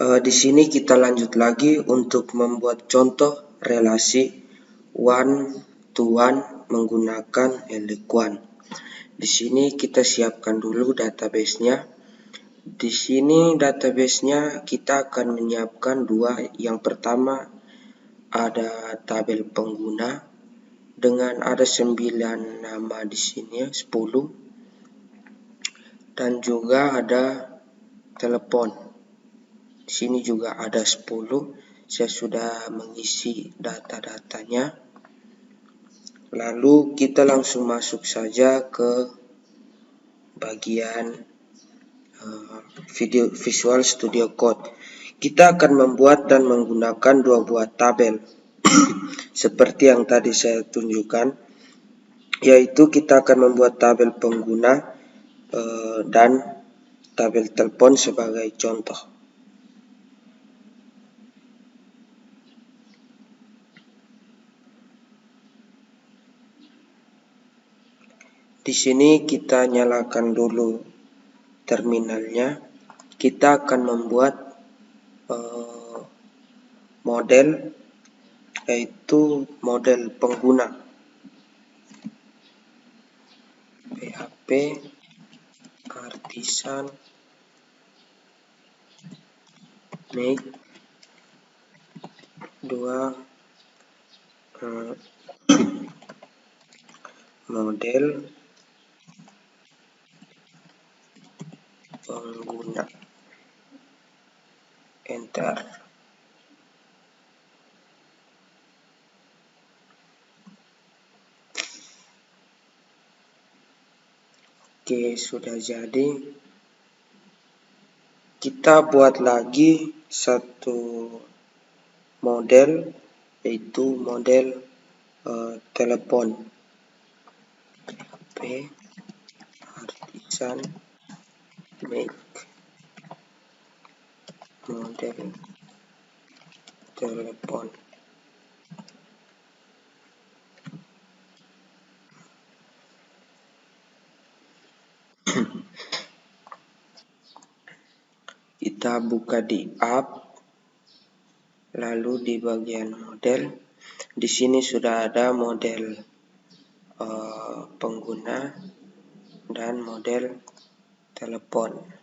Di sini kita lanjut lagi untuk membuat contoh relasi one to one menggunakan L1. Di sini kita siapkan dulu database-nya. Di sini database-nya kita akan menyiapkan dua. Yang pertama ada tabel pengguna dengan ada 9 nama di sini, 10, dan juga ada telepon. Di sini juga ada 10. Saya sudah mengisi data-datanya. Lalu kita langsung masuk saja ke bagian Visual Studio Code. Kita akan membuat dan menggunakan dua buah tabel seperti yang tadi saya tunjukkan, yaitu kita akan membuat tabel pengguna dan tabel telepon sebagai contoh. Di sini kita nyalakan dulu terminalnya. Kita akan membuat model, yaitu model pengguna PHP Artisan make 2 model pengguna. Enter. Oke, sudah jadi. Kita buat lagi satu model, yaitu model telepon PHP Artisan make model telepon. Kita buka di app, lalu di bagian model. Di sini sudah ada model pengguna dan model telepon.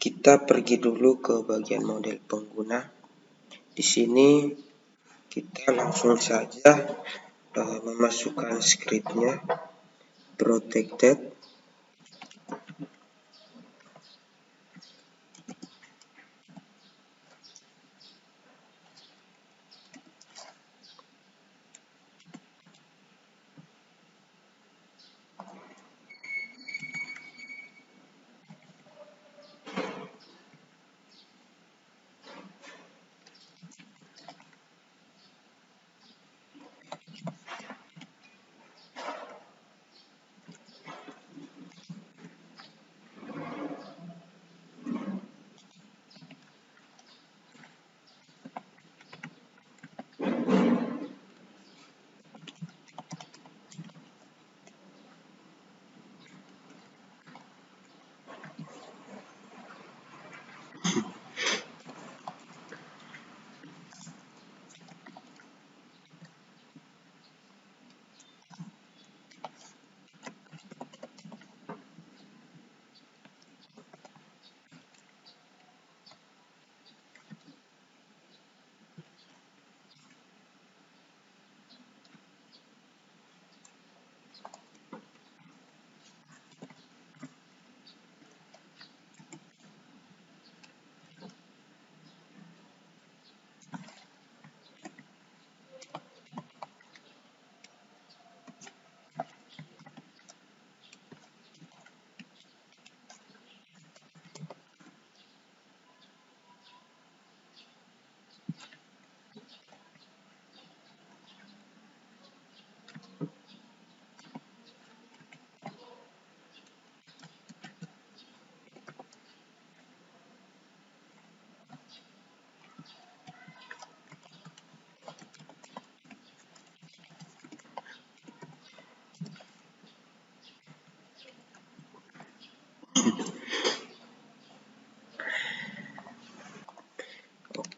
Kita pergi dulu ke bagian model pengguna. Di sini kita langsung saja memasukkan scriptnya, protected.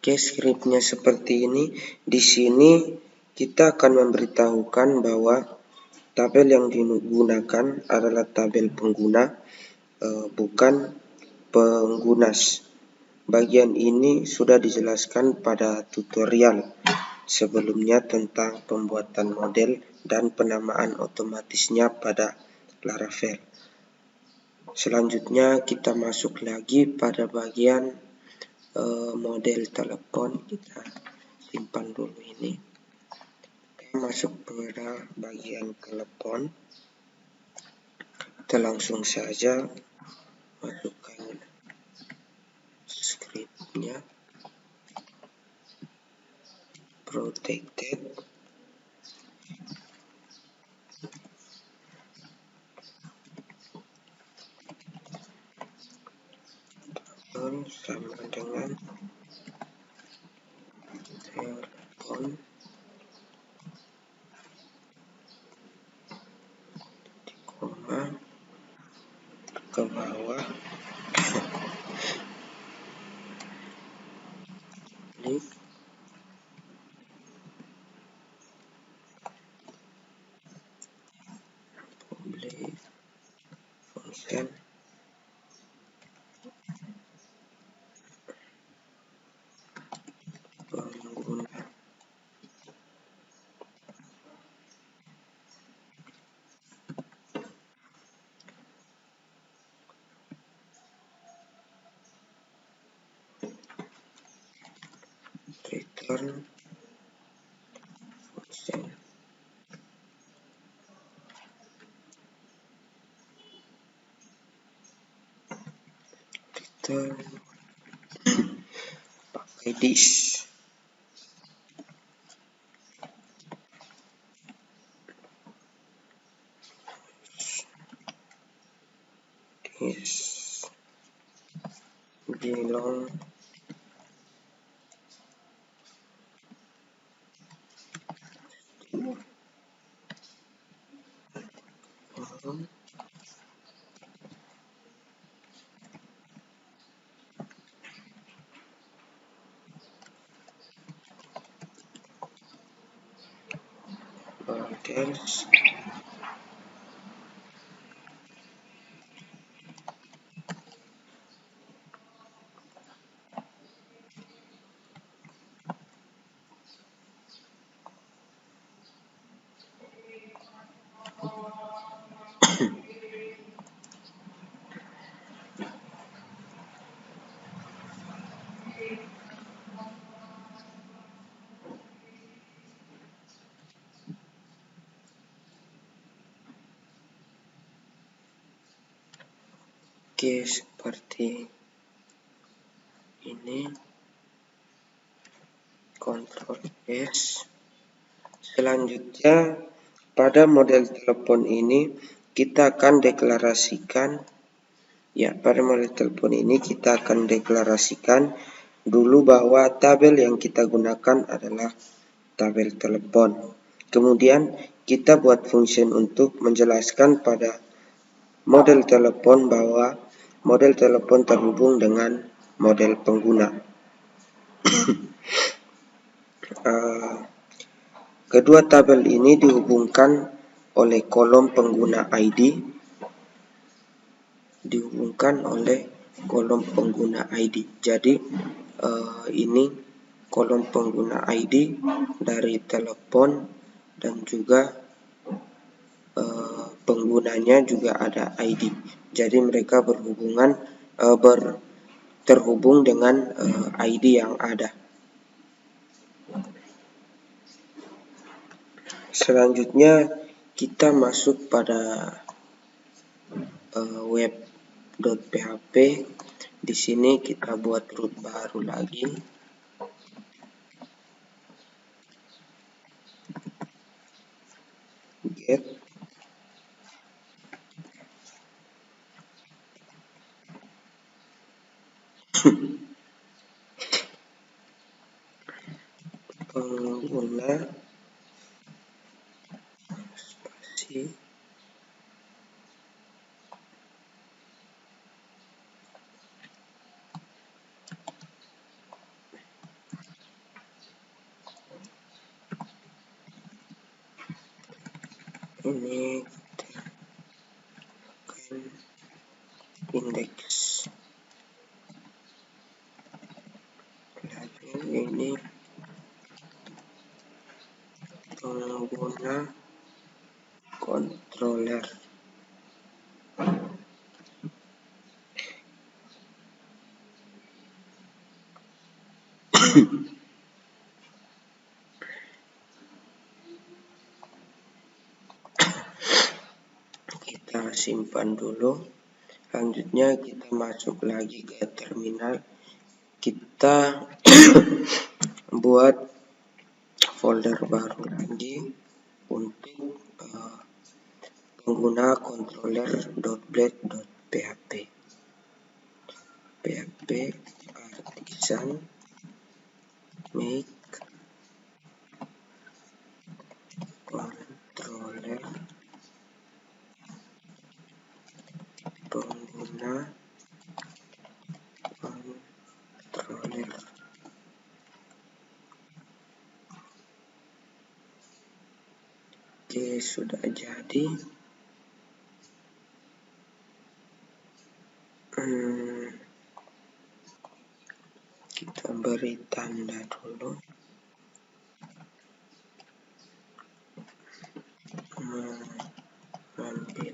Oke, scriptnya seperti ini. Di sini kita akan memberitahukan bahwa tabel yang digunakan adalah tabel pengguna, bukan penggunas. Bagian ini sudah dijelaskan pada tutorial sebelumnya tentang pembuatan model dan penamaan otomatisnya pada Laravel. Selanjutnya kita masuk lagi pada bagian model telepon. Kita simpan dulu ini. Kita masuk pada bagian telepon. Kita langsung saja masukkan scriptnya. Protected. Sama dengan telepon koma ke bawah list public function pengguna. Return function. Return pakai this. This belong on models. Oke, seperti ini. Ctrl S. Selanjutnya pada model telepon ini kita akan deklarasikan, pada model telepon ini kita akan deklarasikan dulu bahwa tabel yang kita gunakan adalah tabel telepon. Kemudian kita buat function untuk menjelaskan pada model telepon bahwa model telepon terhubung dengan model pengguna. Kedua tabel ini dihubungkan oleh kolom pengguna ID, Jadi ini kolom pengguna ID dari telepon dan juga penggunanya juga ada ID. Jadi mereka terhubung dengan ID yang ada. Selanjutnya kita masuk pada web.php. Di sini kita buat root baru lagi. Get pengguna spasi ini kan indeks, lalu ini pengguna controller. Kita simpan dulu. Selanjutnya kita masuk lagi ke terminal. Kita buat folder baru lagi untuk pengguna controller.blade.php. php artisan make controller pengguna controller. Oke, sudah jadi. Kita beri tanda dulu. Ambil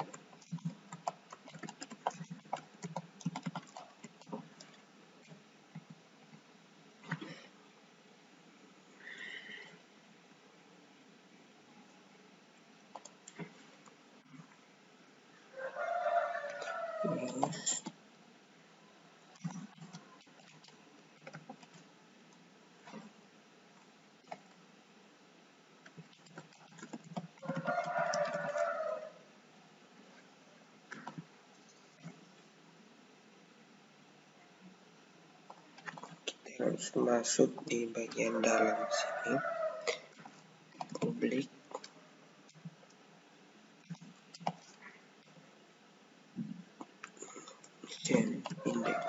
harus masuk di bagian dalam sini, public index.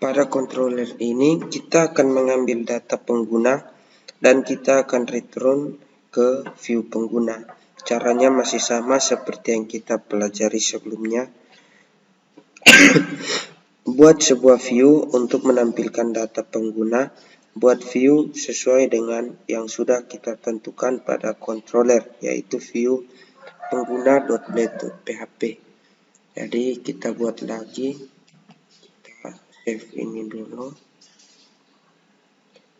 Pada controller ini kita akan mengambil data pengguna dan kita akan return ke view pengguna. Caranya masih sama seperti yang kita pelajari sebelumnya. Buat sebuah view untuk menampilkan data pengguna, buat view sesuai dengan yang sudah kita tentukan pada controller, yaitu view pengguna.blade.php. Jadi kita buat lagi, kita save ini dulu.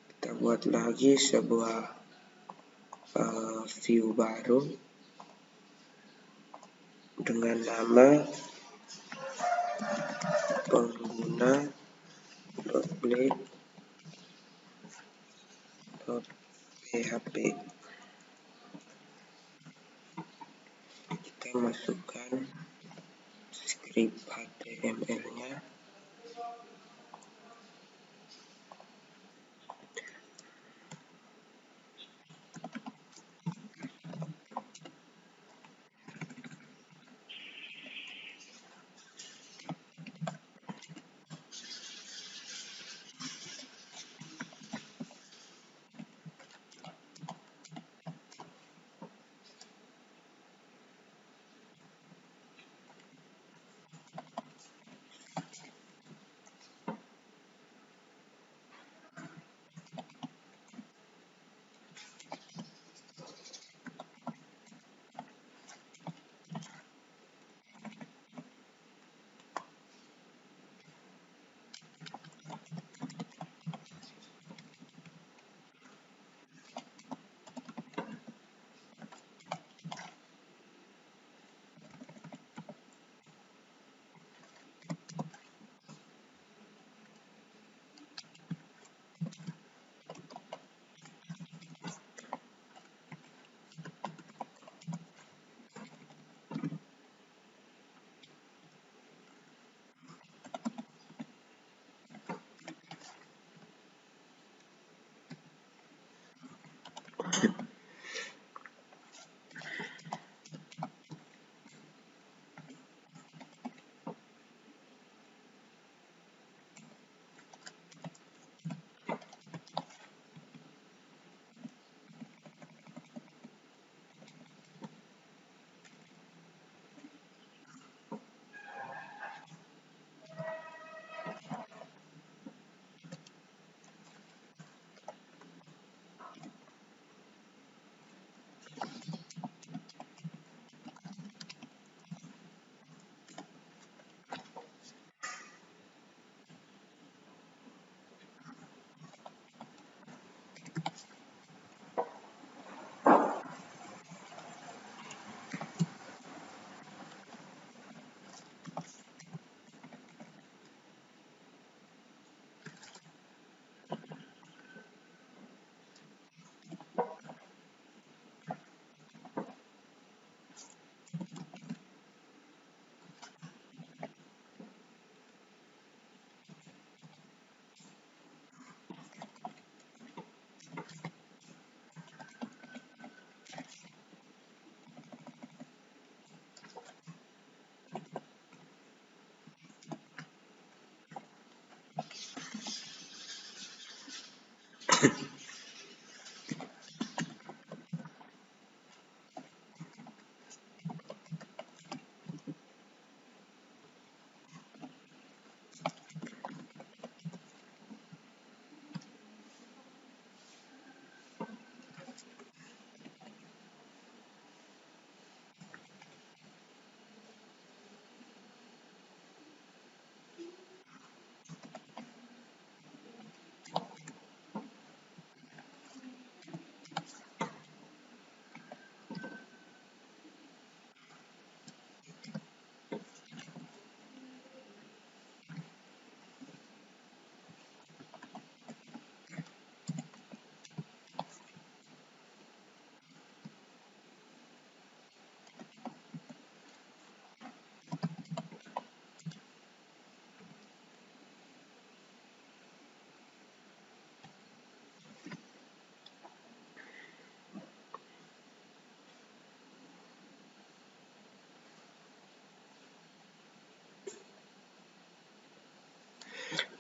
Kita buat lagi sebuah view baru dengan nama pengguna.blade.php. .php. Kita masukkan script HTML-nya.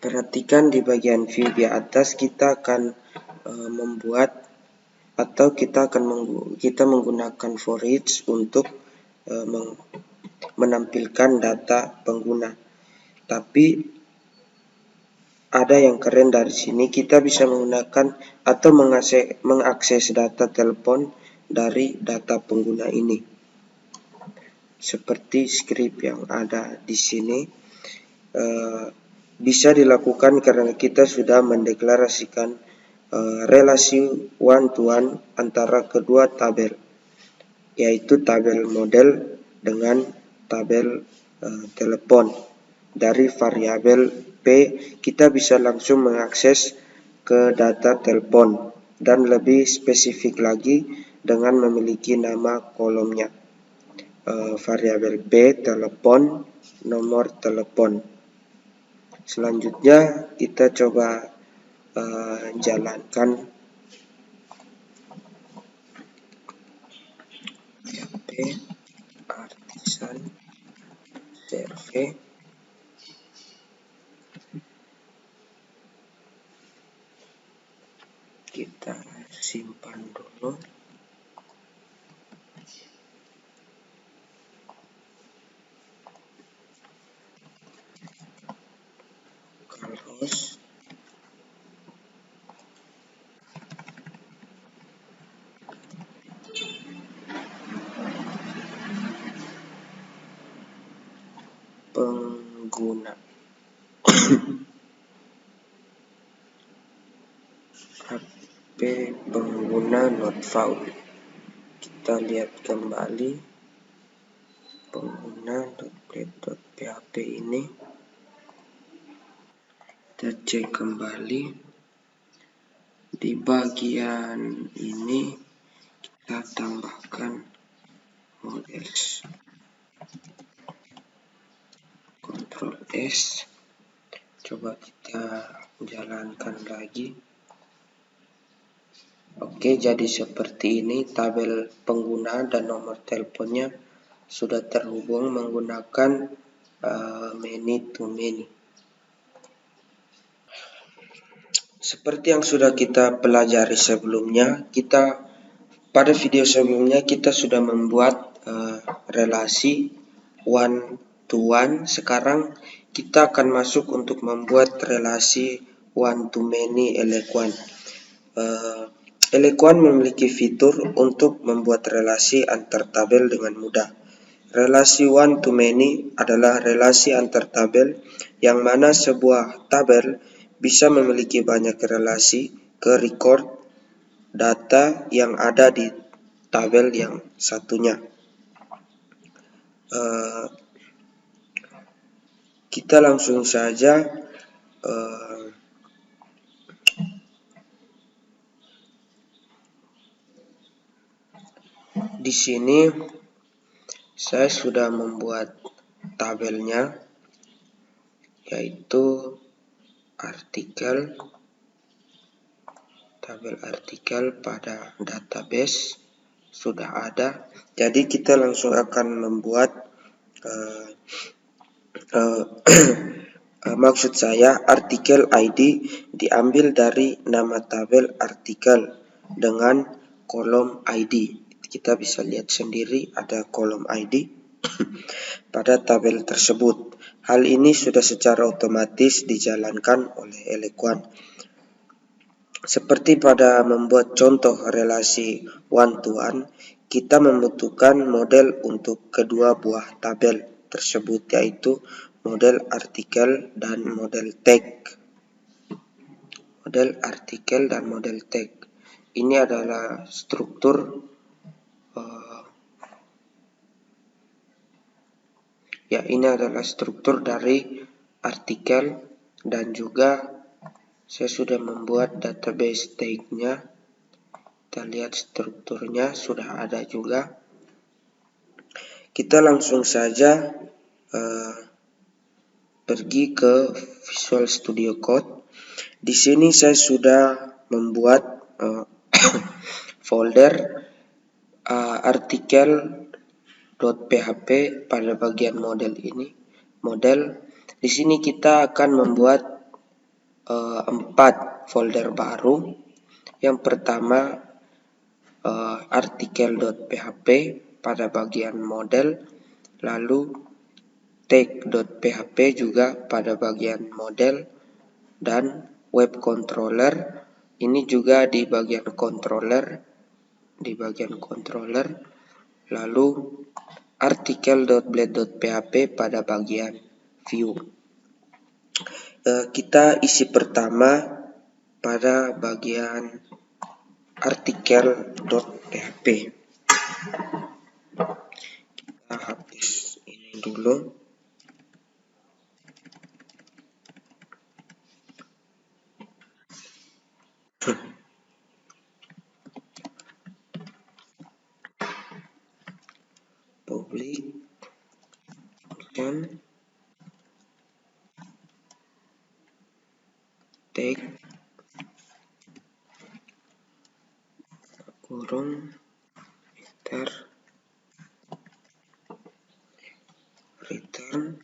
Perhatikan di bagian view di atas, kita akan membuat atau kita menggunakan for each untuk menampilkan data pengguna. Tapi ada yang keren dari sini, kita bisa menggunakan atau mengakses data telepon dari data pengguna ini. Seperti script yang ada di sini. Bisa dilakukan karena kita sudah mendeklarasikan relasi one-to-one antara kedua tabel, yaitu tabel model dengan tabel telepon. Dari variabel P kita bisa langsung mengakses ke data telepon. dan lebih spesifik lagi dengan memiliki nama kolomnya. Variabel B, telepon, nomor telepon. Selanjutnya kita coba jalankan PHP artisan survey. Kita simpan dulu. Terus pengguna HP pengguna not found. Kita lihat kembali pengguna.plate.php ini. Kita cek kembali di bagian ini, kita tambahkan models, Ctrl S. Coba kita jalankan lagi. Oke, jadi seperti ini tabel pengguna dan nomor teleponnya sudah terhubung menggunakan many to many. Seperti yang sudah kita pelajari sebelumnya, pada video sebelumnya kita sudah membuat relasi one to one. Sekarang kita akan masuk untuk membuat relasi one to many Elequan. Elequan memiliki fitur untuk membuat relasi antar tabel dengan mudah. Relasi one to many adalah relasi antar tabel yang mana sebuah tabel bisa memiliki banyak relasi ke record data yang ada di tabel yang satunya. Kita langsung saja di sini saya sudah membuat tabelnya, yaitu tabel artikel pada database sudah ada. Jadi kita langsung akan membuat maksud saya artikel ID diambil dari nama tabel artikel dengan kolom ID. Kita bisa lihat sendiri ada kolom ID pada tabel tersebut. Hal ini sudah secara otomatis dijalankan oleh Elequan. Seperti pada membuat contoh relasi one to one, kita membutuhkan model untuk kedua buah tabel tersebut, yaitu model artikel dan model tag. Model artikel dan model tag. Ini adalah struktur dari artikel, dan juga saya sudah membuat database tag-nya. Kita lihat strukturnya sudah ada juga. Kita langsung saja pergi ke Visual Studio Code. Di sini saya sudah membuat folder artikel.php pada bagian model ini. Di sini kita akan membuat 4 folder baru. Yang pertama artikel.php pada bagian model, lalu tag.php juga pada bagian model, dan web controller ini juga di bagian controller, lalu artikel.blade.php pada bagian view. Kita isi pertama pada bagian artikel.php. Kita hapus ini dulu. function take kurung enter return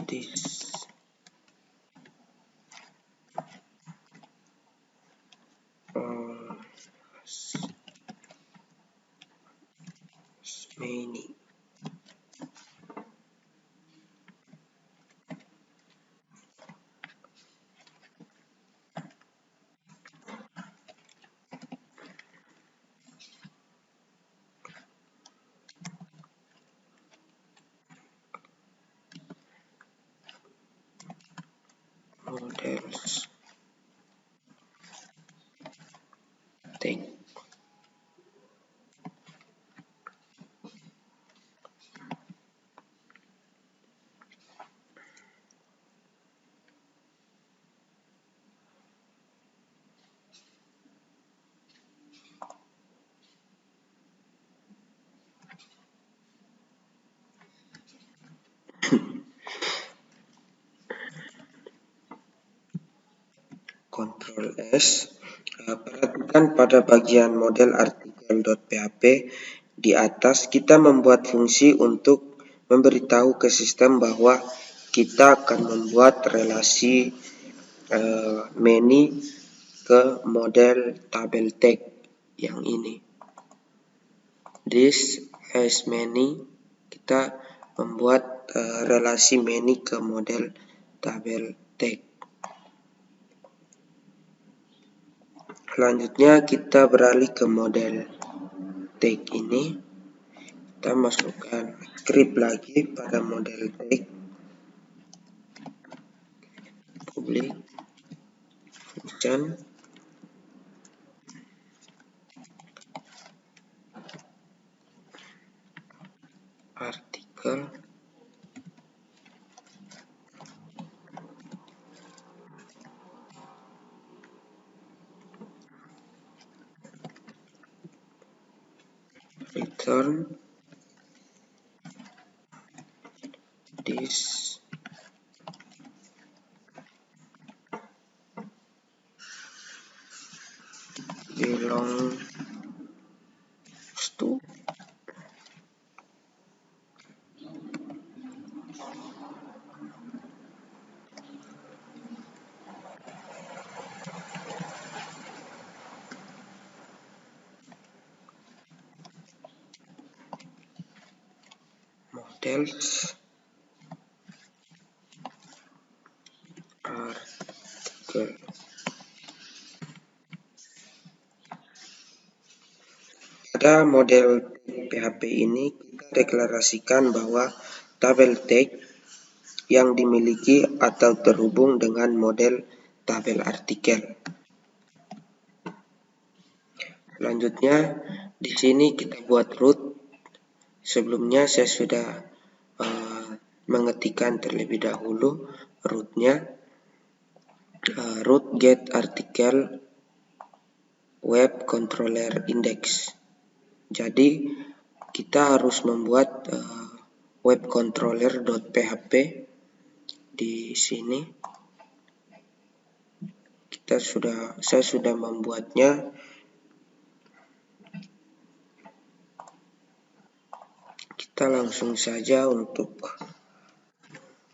this many models take Ctrl S. Perhatikan pada bagian model artikel.php di atas kita membuat fungsi untuk memberitahu ke sistem bahwa kita akan membuat relasi many ke model tabel tag yang ini. This as many, kita membuat relasi many ke model tabel tag. Selanjutnya kita beralih ke model tag ini. Kita masukkan script lagi pada model tag. Public function artikel return this belongs to models article. Pada model PHP ini kita deklarasikan bahwa tabel tag yang dimiliki atau terhubung dengan model tabel artikel. Selanjutnya di sini kita buat root. Sebelumnya saya sudah mengetikkan terlebih dahulu rootnya, root get artikel web controller index. Jadi kita harus membuat web controller.php di sini. Saya sudah membuatnya. Kita langsung saja untuk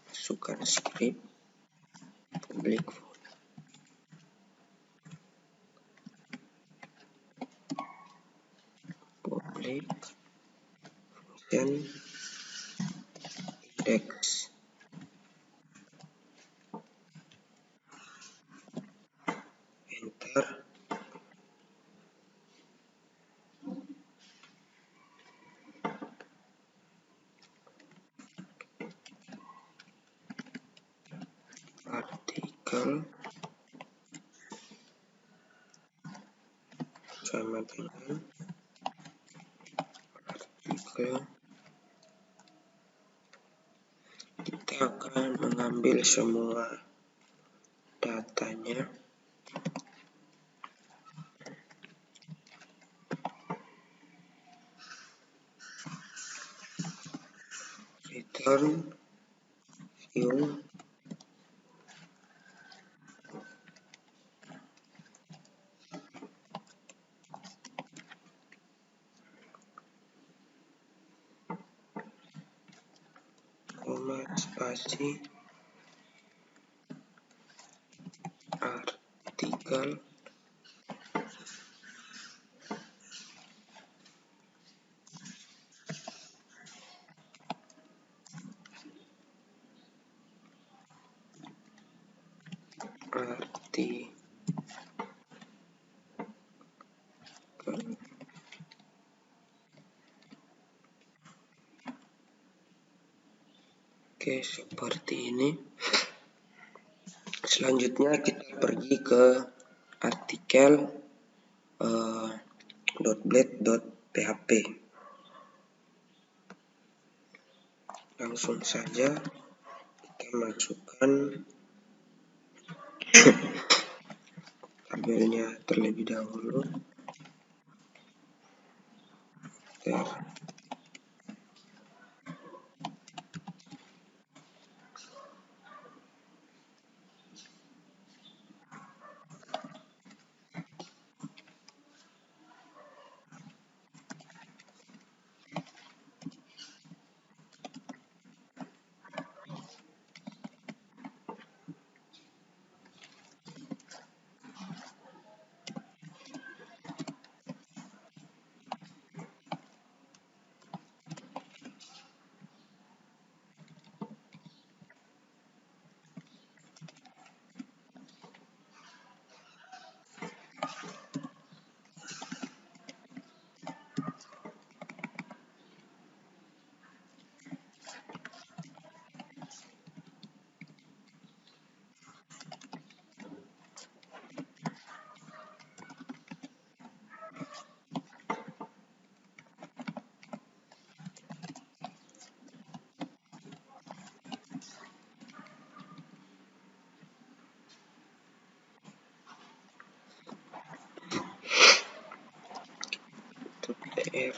masukkan script public function index enter artikel sama dengan artikel. Kita akan mengambil semua datanya. turn view koma spasi artikel artikel. Oke, seperti ini. Selanjutnya kita pergi ke artikel .blade.php. Langsung saja kita masukkan tabelnya terlebih dahulu. .dr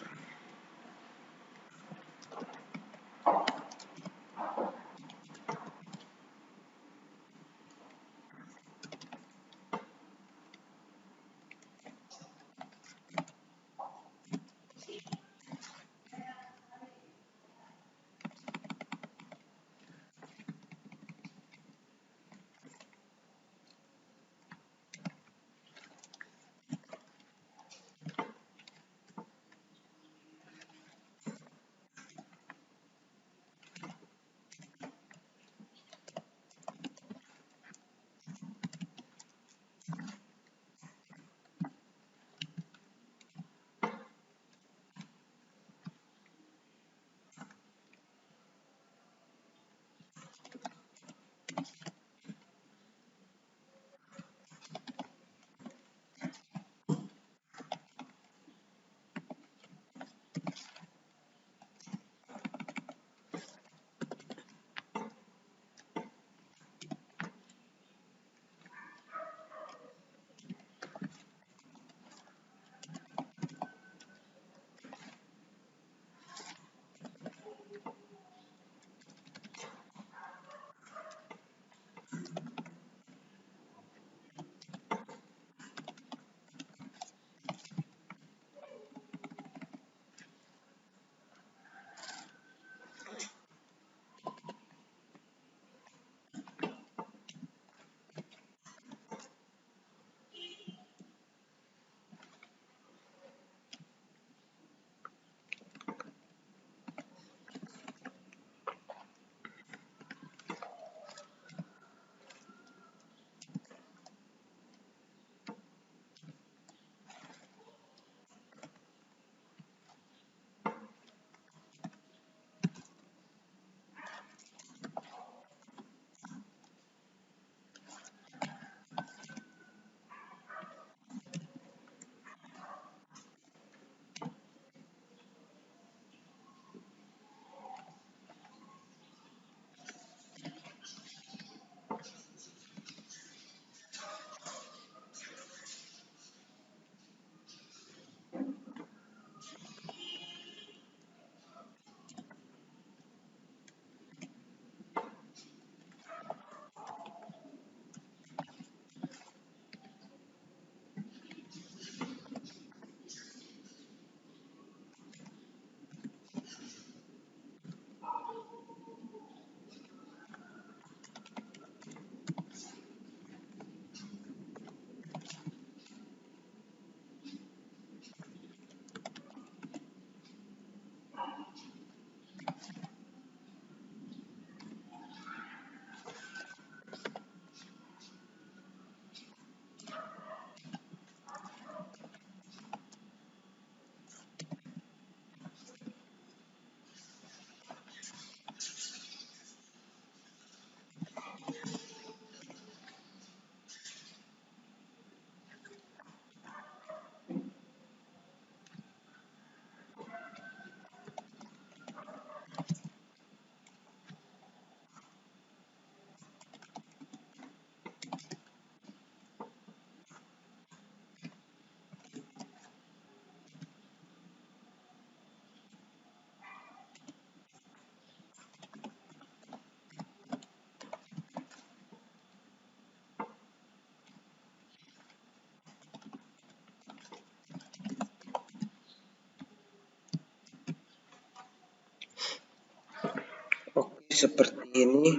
seperti ini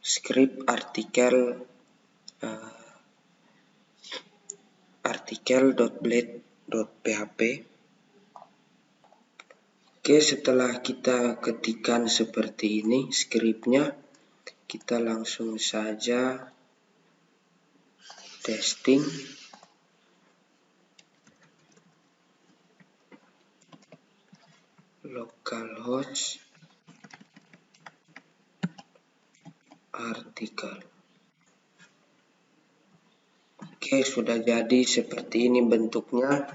script artikel.blade.php. Oke, setelah kita ketikkan seperti ini scriptnya, kita langsung saja testing. Localhost artikel. Oke, sudah jadi seperti ini bentuknya.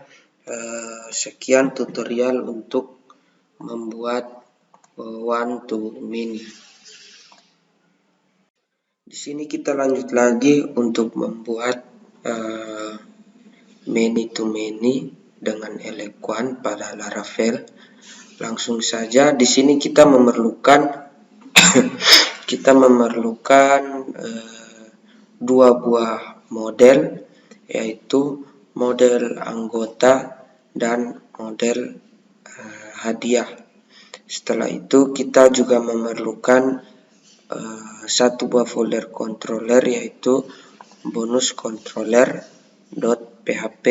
Sekian tutorial untuk membuat one-to-many. Di sini kita lanjut lagi untuk membuat many-to-many dengan Eloquent pada Laravel. Langsung saja di sini kita memerlukan dua buah model, yaitu model anggota dan model hadiah. Setelah itu kita juga memerlukan satu buah folder controller, yaitu bonus controller.php,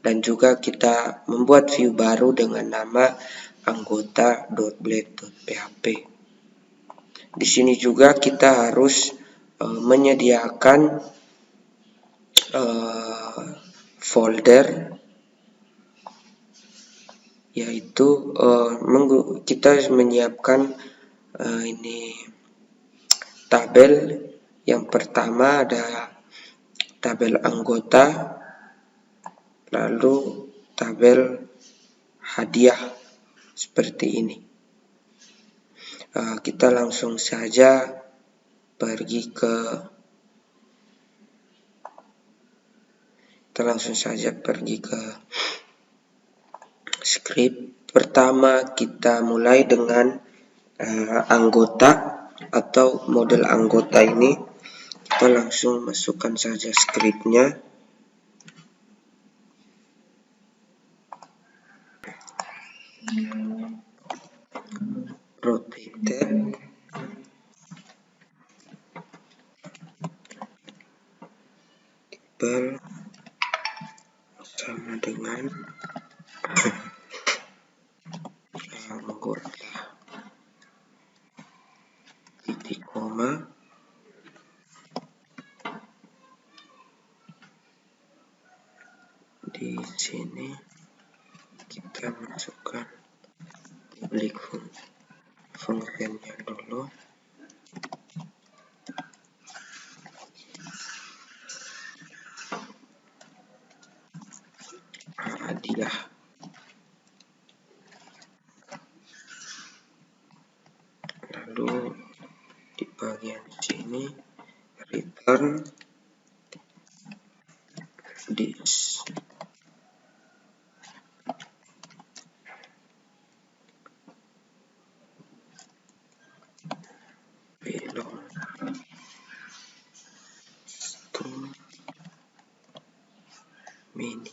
dan juga kita membuat view baru dengan nama anggota.blade.php. Di sini juga kita harus menyediakan folder, yaitu kita menyiapkan ini tabel. Yang pertama ada tabel anggota, lalu tabel hadiah seperti ini. Kita langsung saja pergi ke script. Pertama kita mulai dengan anggota atau model anggota ini. Kita langsung masukkan saja scriptnya. Protected sama dengan anggota, titik koma, di sini kita masukkan public functionnya dulu. Hadiah. Lalu di bagian sini return this. Belong to many.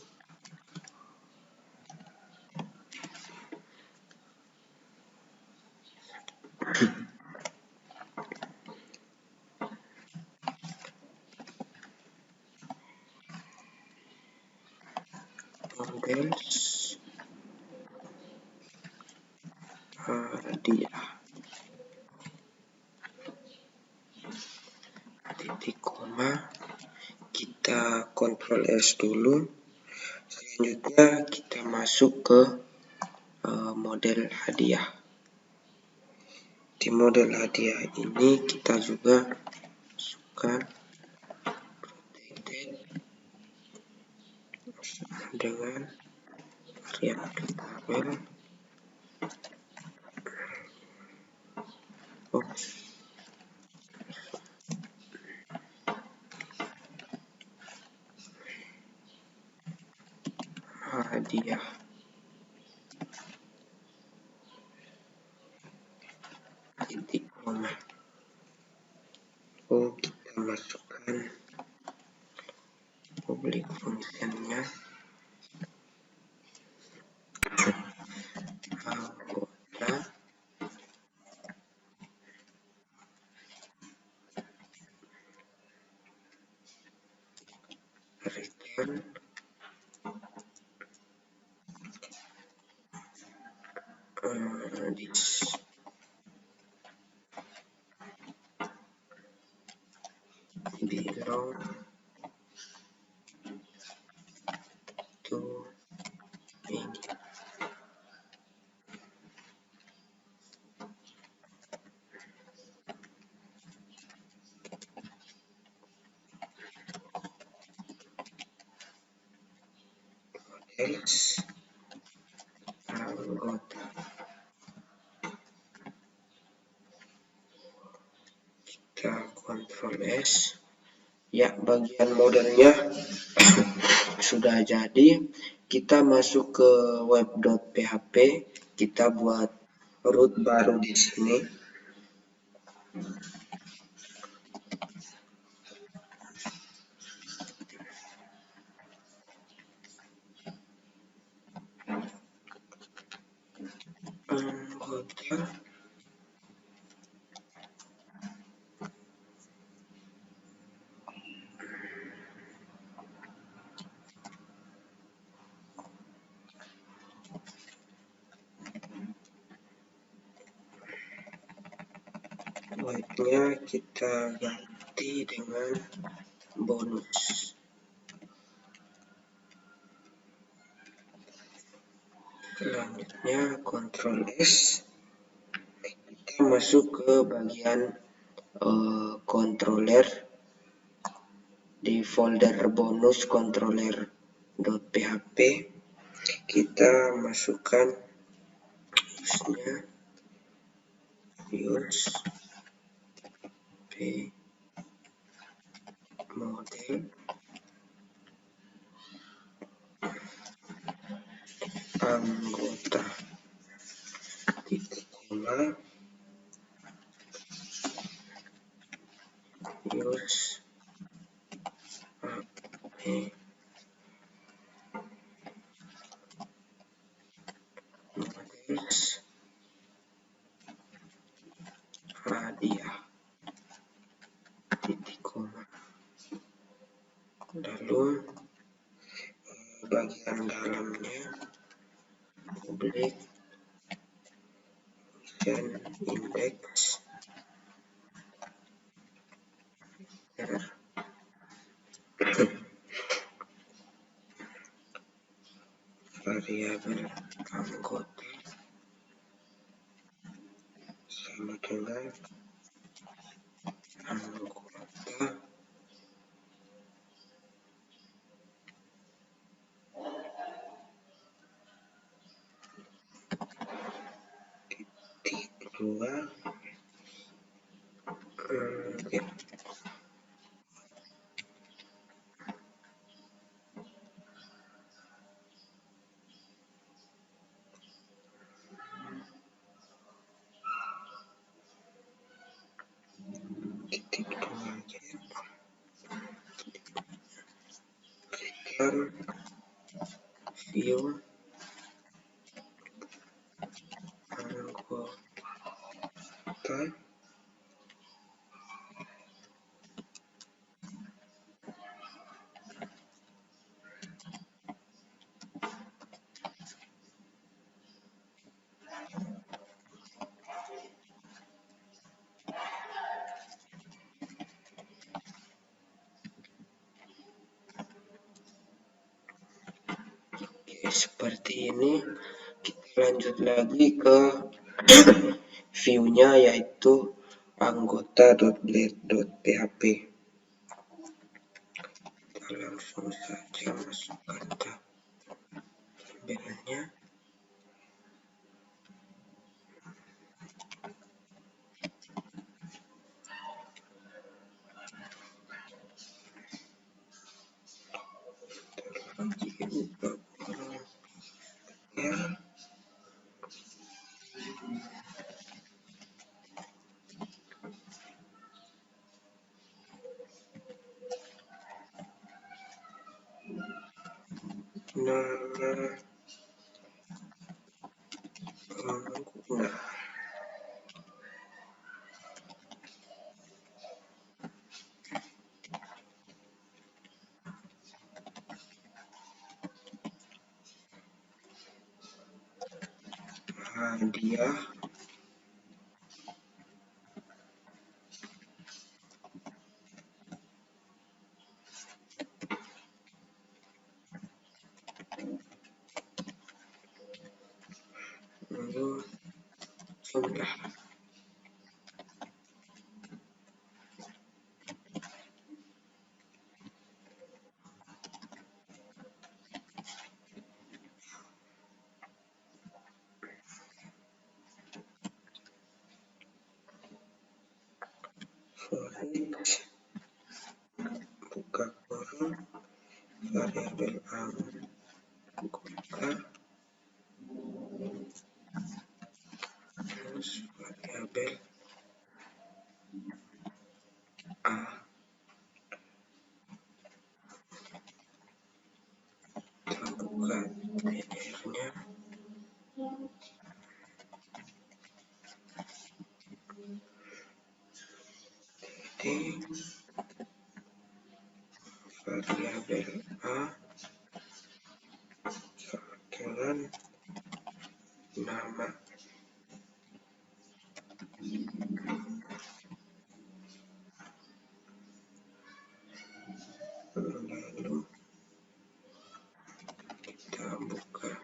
Models hadiah, titik koma, kita Ctrl S dulu. Selanjutnya kita masuk ke model hadiah. Di model hadiah ini kita juga masukkan protected dengan variabel tabel. Hadiah. Titik koma. Kita masukkan public functionnya anggota return this belong to me. Else anggota. Kita Ctrl S. Ya, bagian modalnya sudah jadi. Kita masuk ke web.php. Kita buat root baru di sini. Anggota. White-nya kita ganti dengan bonus. Selanjutnya Ctrl S. Kita masuk ke bagian controller. Di folder bonus controller.php kita masukkan use p model anggota titik koma use p models hadiah titik koma. Lalu bagian dalamnya public dan index variabel anggota sama dengan anggota titik dua ya. Titik dua return view anggota seperti ini. Kita lanjut lagi ke view-nya yaitu anggota.blade.php. Kita langsung saja masukkan tabelnya. Lagi ubah ya. Nama pengguna. hadiah, lalu jumlah. For each buka kurung variabel anggota plus variabel A. Kita buka PDF-nya. Jadi variabel A sama dengan nama, lalu kita buka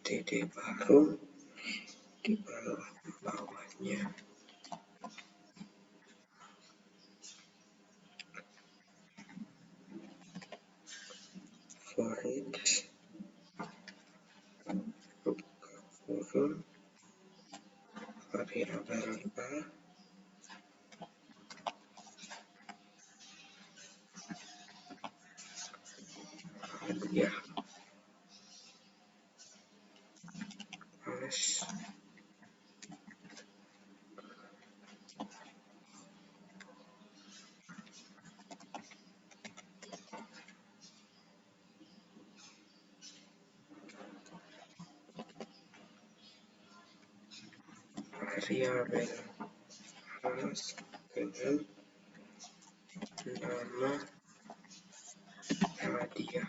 TD baru di bawahnya. For each buka kurung variabel A hadiah plus variabel plus dengan nama hadiah.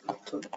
Untuk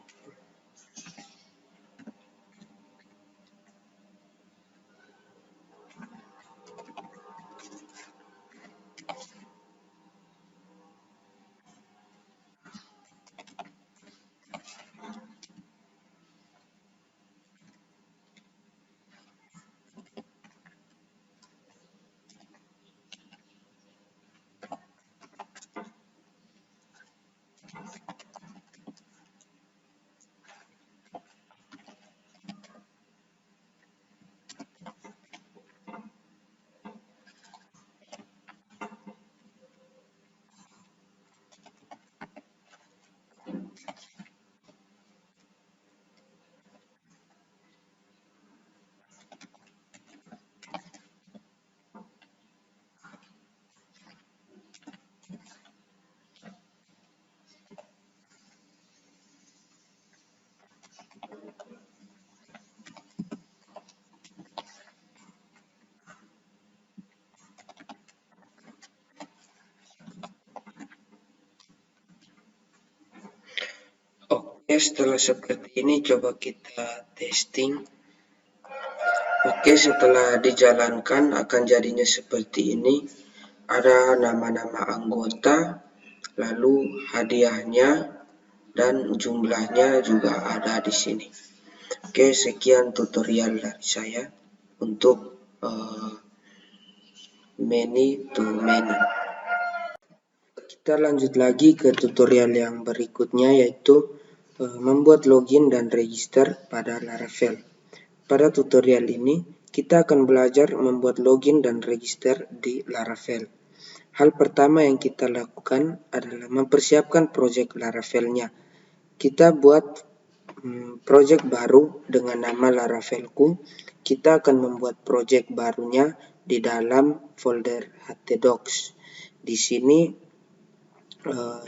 Oke, setelah seperti ini coba kita testing. Oke, setelah dijalankan akan jadinya seperti ini. Ada nama-nama anggota, lalu hadiahnya dan jumlahnya juga ada di sini. Oke, sekian tutorial dari saya untuk many to many. Kita lanjut lagi ke tutorial yang berikutnya, yaitu membuat login dan register pada Laravel. Pada tutorial ini, kita akan belajar membuat login dan register di Laravel. Hal pertama yang kita lakukan adalah mempersiapkan project Laravelnya. Kita buat project baru dengan nama Laravelku. Kita akan membuat project barunya di dalam folder htdocs. Di sini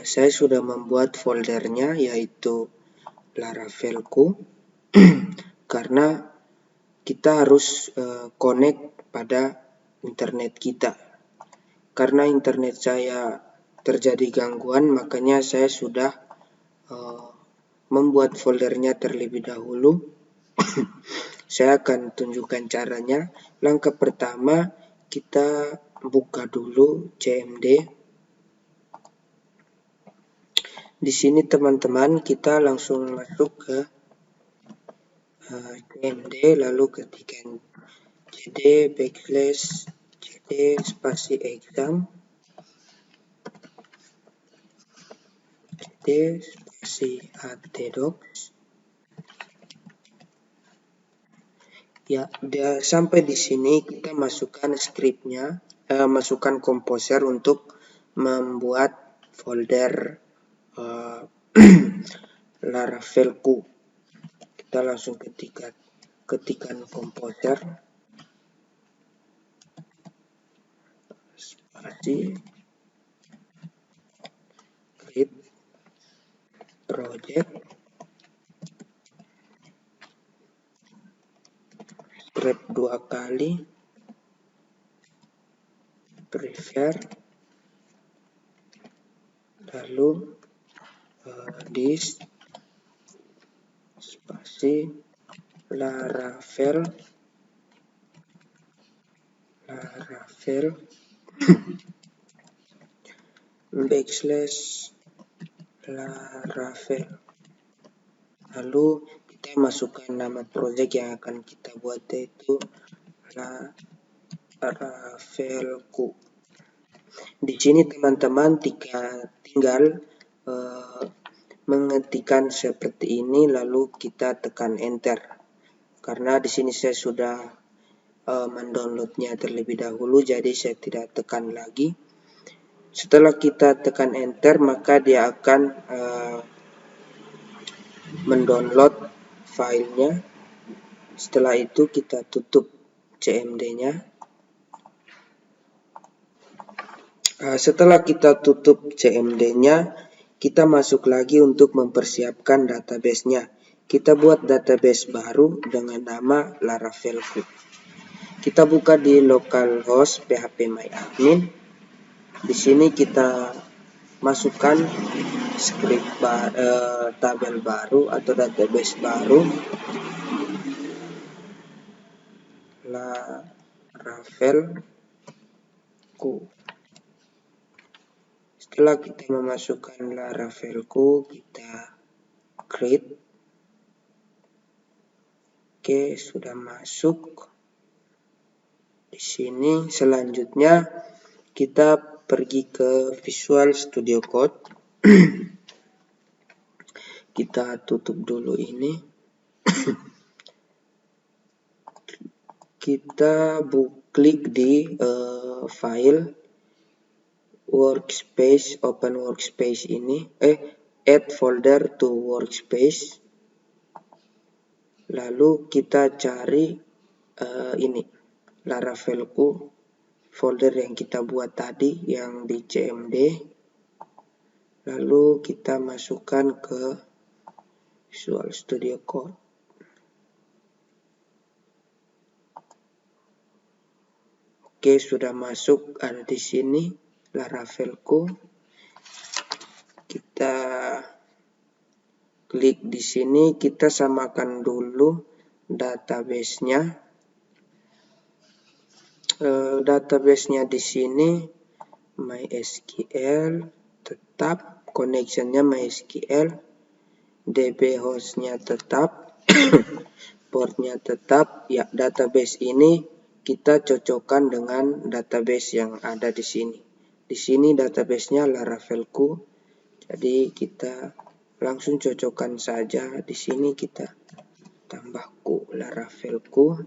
saya sudah membuat foldernya, yaitu Laravelku, karena kita harus connect pada internet kita. Karena internet saya terjadi gangguan, makanya saya sudah membuat foldernya terlebih dahulu. Saya akan tunjukkan caranya. Langkah pertama, kita buka dulu CMD. Di sini teman-teman kita langsung masuk ke CMD, lalu ketikkan cd spasi exam, cd spasi htdocs. Ya, sampai di sini kita masukkan scriptnya, masukkan komposer untuk membuat folder Laravelku. Kita langsung ketikan komposer spasi create project grep 2 kali prefer, lalu this spasi Laravel backslash Laravel. Lalu kita masukkan nama project yang akan kita buat, yaitu Laravelku. Di sini teman-teman tinggal mengetikkan seperti ini, lalu kita tekan enter. Karena di sini saya sudah mendownloadnya terlebih dahulu, jadi saya tidak tekan lagi. Setelah kita tekan enter, maka dia akan mendownload filenya. Setelah itu kita tutup CMD-nya. Setelah kita tutup CMD-nya, kita masuk lagi untuk mempersiapkan database-nya. Kita buat database baru dengan nama Laravelku. Kita buka di localhost phpMyAdmin. Di sini kita masukkan script tabel baru atau database baru, Laravelku. Setelah kita memasukkan Laravelku, kita create. Oke, sudah masuk. Di sini selanjutnya kita pergi ke Visual Studio Code. Kita tutup dulu ini. Kita klik di file workspace, open workspace ini, add folder to workspace. Lalu kita cari ini Laravelku, folder yang kita buat tadi yang di CMD. Lalu kita masukkan ke Visual Studio Code. Oke, sudah masuk, ada di sini Laravelku. Kita klik di sini, kita samakan dulu database-nya. Database-nya di sini MySQL tetap, connection-nya MySQL, DB host-nya tetap, port-nya tetap. Ya, database ini kita cocokkan dengan database yang ada di sini. Di sini database-nya Laravelku. Jadi kita langsung cocokkan saja. Di sini kita tambahku Laravelku.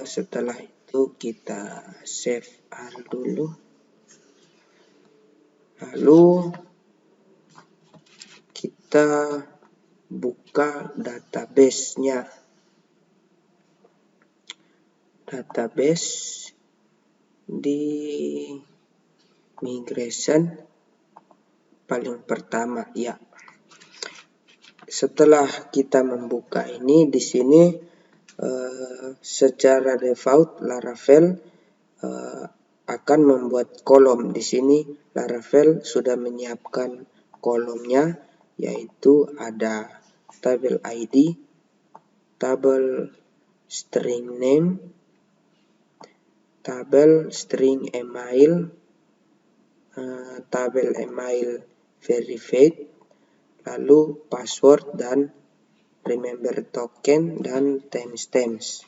Setelah itu kita save all dulu. Lalu kita buka database-nya. Database di migration paling pertama, ya. Setelah kita membuka ini, di sini secara default Laravel akan membuat kolom. Di sini Laravel sudah menyiapkan kolomnya, yaitu ada tabel ID, tabel string name, tabel string email, tabel email verified, lalu password dan remember token dan timestamps.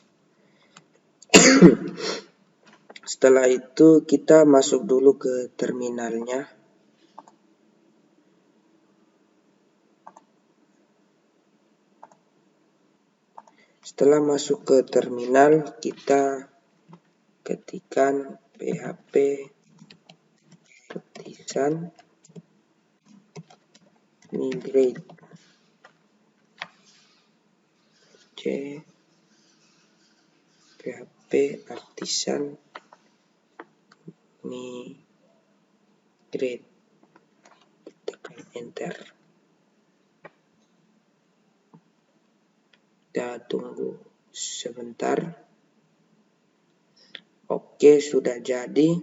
Setelah itu kita masuk dulu ke terminalnya. Setelah masuk ke terminal, kita ketikkan php artisan migrate php artisan migrate, tekan enter. Kita tunggu sebentar. Oke, sudah jadi.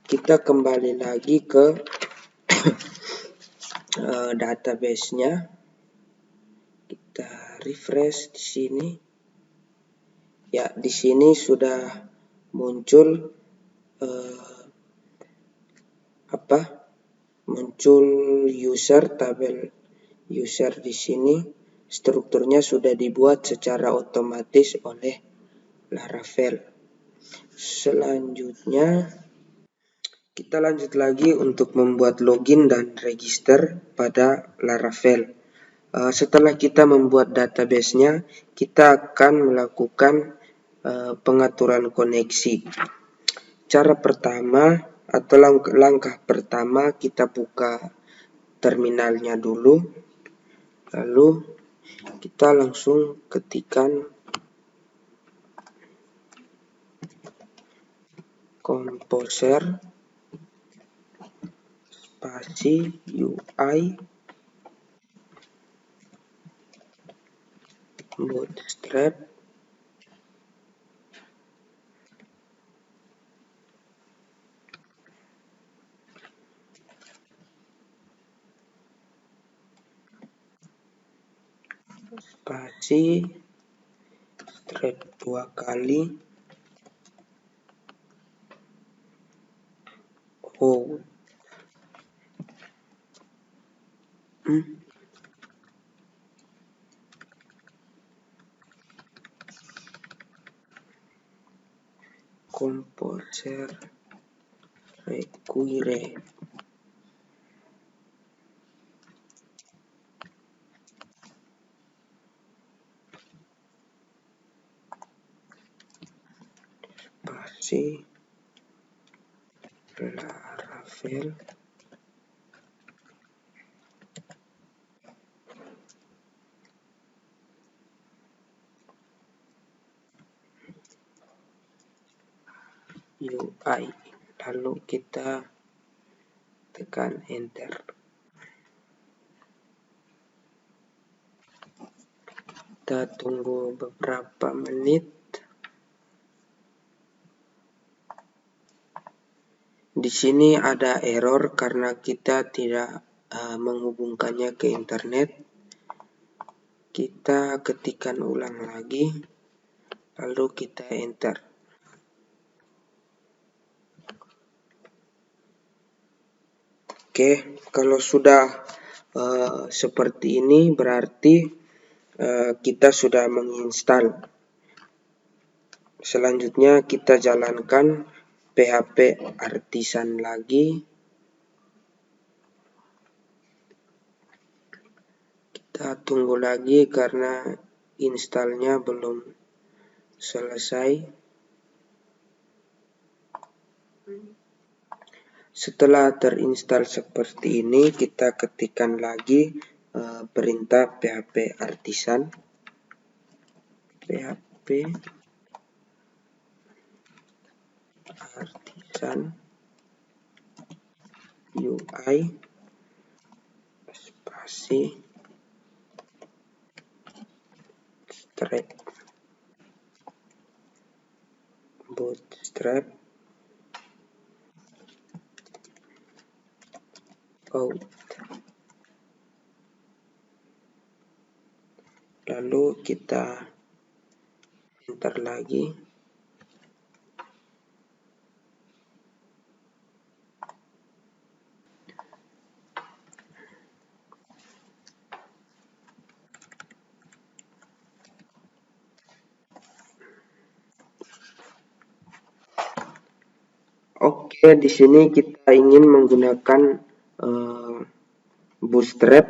Kita kembali lagi ke database-nya. Kita refresh di sini. Ya, di sini sudah muncul muncul user, tabel user di sini. Strukturnya sudah dibuat secara otomatis oleh Laravel. Selanjutnya kita lanjut lagi untuk membuat login dan register pada Laravel. Setelah kita membuat database-nya, kita akan melakukan pengaturan koneksi. Cara pertama atau langkah pertama, kita buka terminalnya dulu, lalu kita langsung ketikkan composer spasi UI bootstrap spasi strap 2 kali composer require spasi Laravel UI, lalu kita tekan enter. Kita tunggu beberapa menit. Di sini ada error karena kita tidak menghubungkannya ke internet. Kita ketikkan ulang lagi, lalu kita enter. Oke, kalau sudah seperti ini berarti kita sudah menginstal. Selanjutnya kita jalankan PHP artisan lagi. Kita tunggu lagi karena installnya belum selesai. Setelah terinstall seperti ini, kita ketikkan lagi perintah PHP artisan. PHP artisan UI spasi strap bootstrap out. Lalu kita enter lagi. Oke, di sini kita ingin menggunakan bootstrap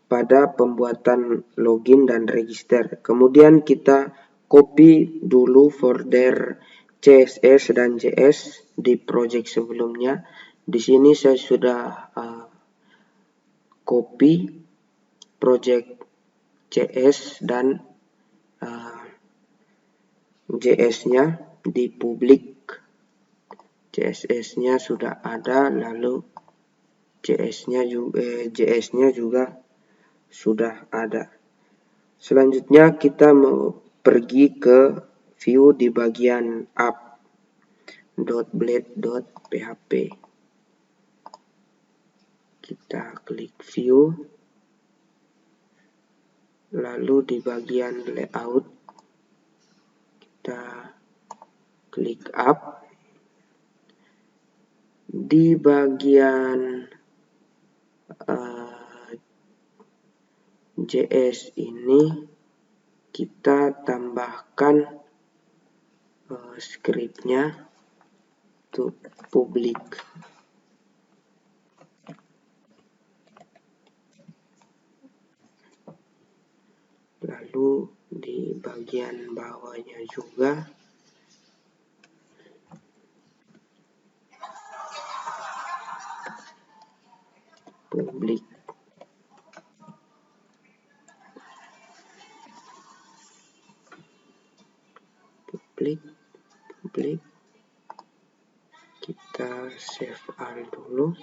pada pembuatan login dan register. Kemudian kita copy dulu folder CSS dan JS di project sebelumnya. Di sini saya sudah copy project CS dan JS-nya di publik. CSS-nya sudah ada, lalu JS-nya juga sudah ada. Selanjutnya kita mau pergi ke view di bagian app.blade.php. Kita klik view, lalu di bagian layout kita klik app. Di bagian JS ini kita tambahkan scriptnya to public. Lalu di bagian bawahnya juga public. Public. Kita save all dulu.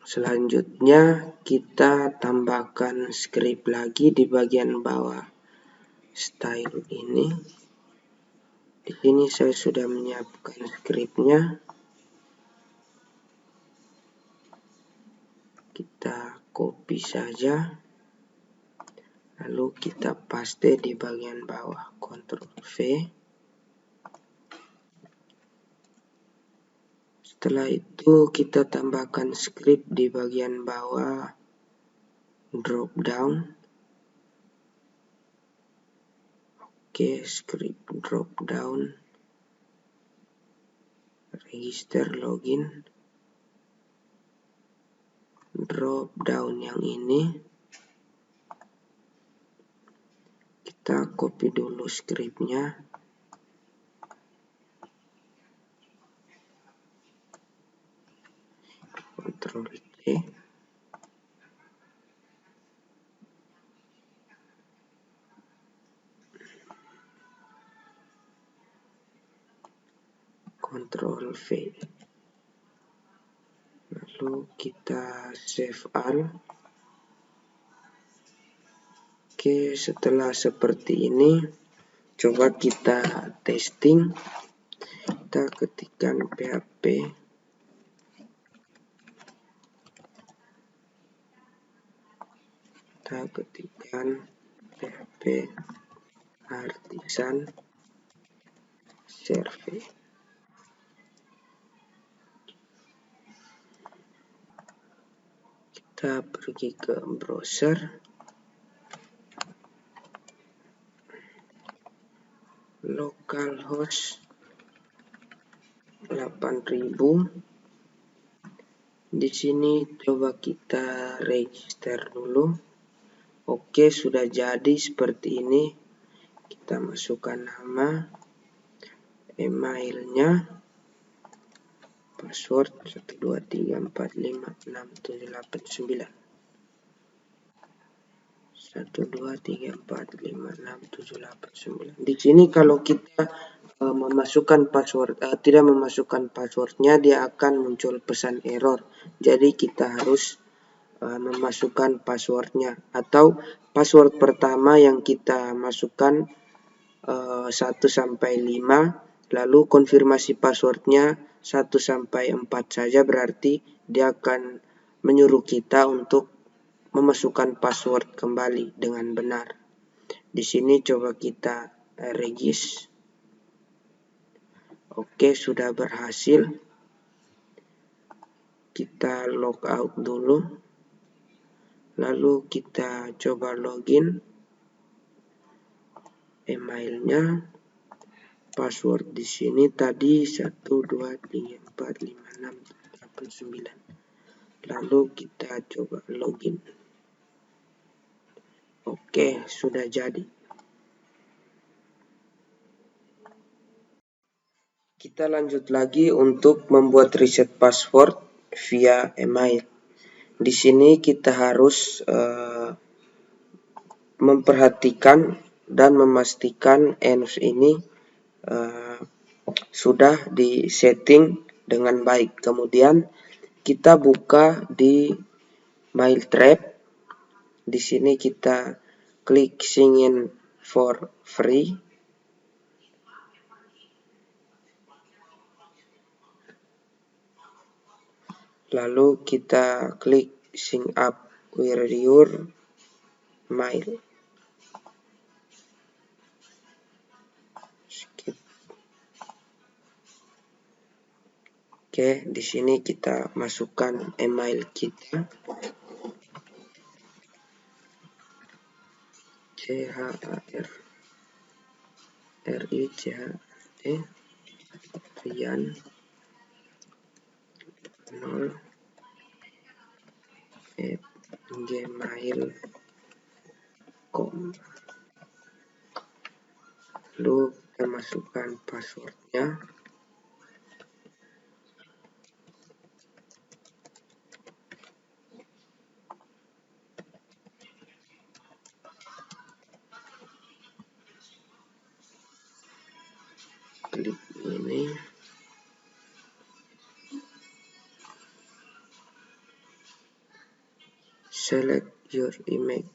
Selanjutnya kita tambahkan script lagi di bagian bawah style ini. Di sini saya sudah menyiapkan scriptnya. Kita copy saja, lalu kita paste di bagian bawah, Ctrl V. Setelah itu kita tambahkan script di bagian bawah, drop down. Oke, script drop down, register login. Drop down yang ini kita copy dulu scriptnya, Ctrl C, Ctrl V, lalu kita save all. Oke, setelah seperti ini, coba kita testing. Kita ketikkan PHP. Kita ketikkan PHP artisan survey. Kita pergi ke browser. Localhost 8000. Di sini coba kita register dulu. Oke, sudah jadi seperti ini. Kita masukkan nama, emailnya, password 123456789. 123456789. Di sini kalau kita memasukkan password, tidak memasukkan passwordnya, dia akan muncul pesan error. Jadi kita harus memasukkan passwordnya, atau password pertama yang kita masukkan 1 sampai 5, lalu konfirmasi passwordnya 1 sampai 4 saja, berarti dia akan menyuruh kita untuk memasukkan password kembali dengan benar. Di sini coba kita regis. Oke, sudah berhasil. Kita log out dulu. Lalu kita coba login. Emailnya, password di sini tadi 1 2 3 4 5 6 7 8 9. Lalu kita coba login. Oke, sudah jadi. Kita lanjut lagi untuk membuat reset password via email. Di sini kita harus memperhatikan dan memastikan ENVS ini sudah disetting dengan baik. Kemudian kita buka di Mailtrap. Di sini kita klik sign in for free. Lalu kita klik sign up with your mail. Skip. Oke, di sini kita masukkan email kita. CHARRICHE Rian 0@gmail.com. Lalu kita masukkan passwordnya. Klik ini. Select your email.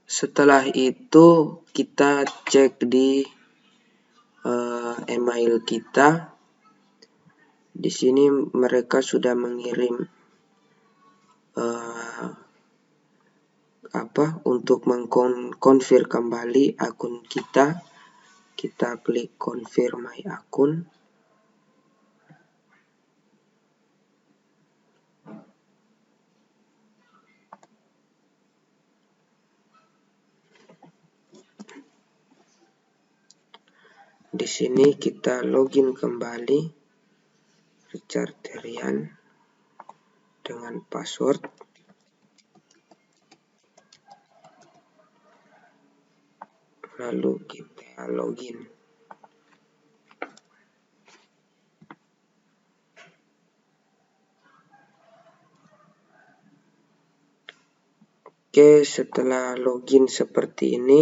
Setelah itu kita cek di email kita. Di sini mereka sudah mengirim untuk mengkonfirmasi kembali akun kita. Kita klik confirm my akun. Di sini kita login kembali Richard Rian dengan password. Lalu kita login. Oke, setelah login seperti ini,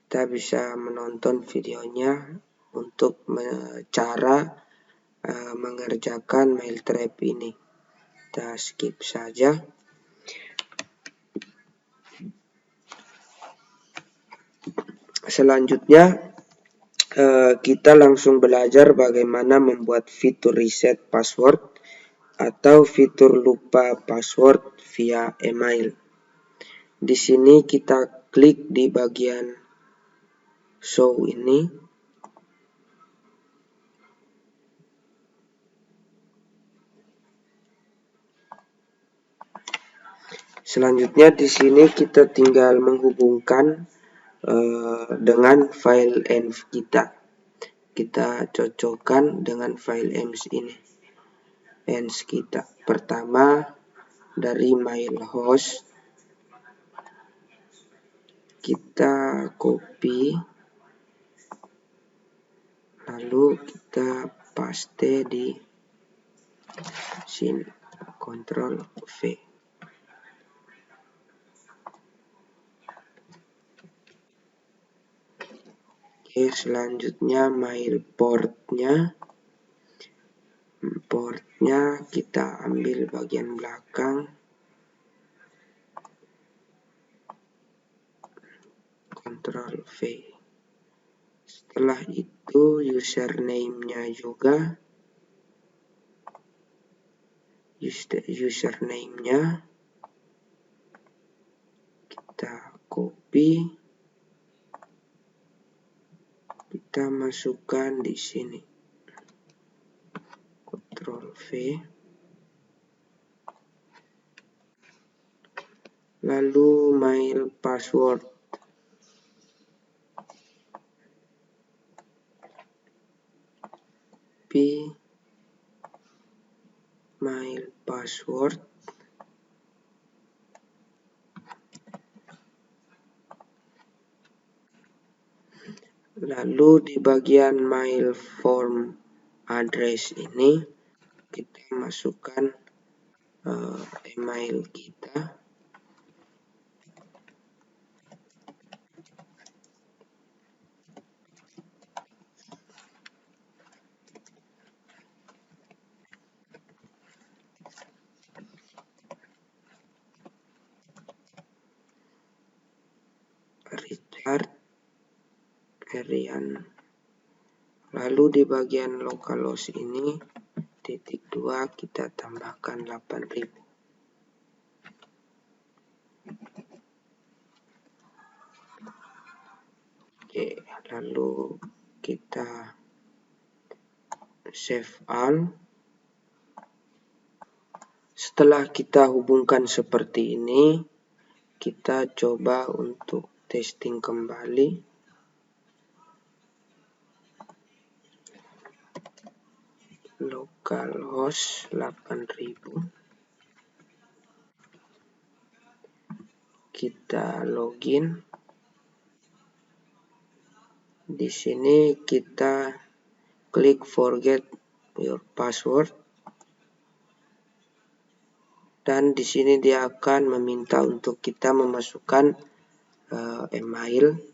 kita bisa menonton videonya untuk cara mengerjakan Mailtrap ini. Kita skip saja. Selanjutnya kita langsung belajar bagaimana membuat fitur reset password atau fitur lupa password via email. Di sini kita klik di bagian show ini. Selanjutnya di sini kita tinggal menghubungkan dengan file env kita. Kita cocokkan dengan file env ini. Env kita. Pertama dari mail host kita copy, lalu kita paste di sini. Ctrl V. Oke, selanjutnya mail portnya kita ambil bagian belakang, Ctrl V. Setelah itu username-nya juga, username-nya kita copy, kita masukkan di sini, Ctrl V. Lalu mail password, mail password, lalu di bagian mail form address ini kita masukkan email kita, Richard Erian. Lalu di bagian localhost ini titik 2 kita tambahkan 8000. Oke, lalu kita save all. Setelah kita hubungkan seperti ini, kita coba untuk testing kembali. Localhost 8000. Kita login. Di sini kita klik forget your password. Dan di sini dia akan meminta untuk kita memasukkan email.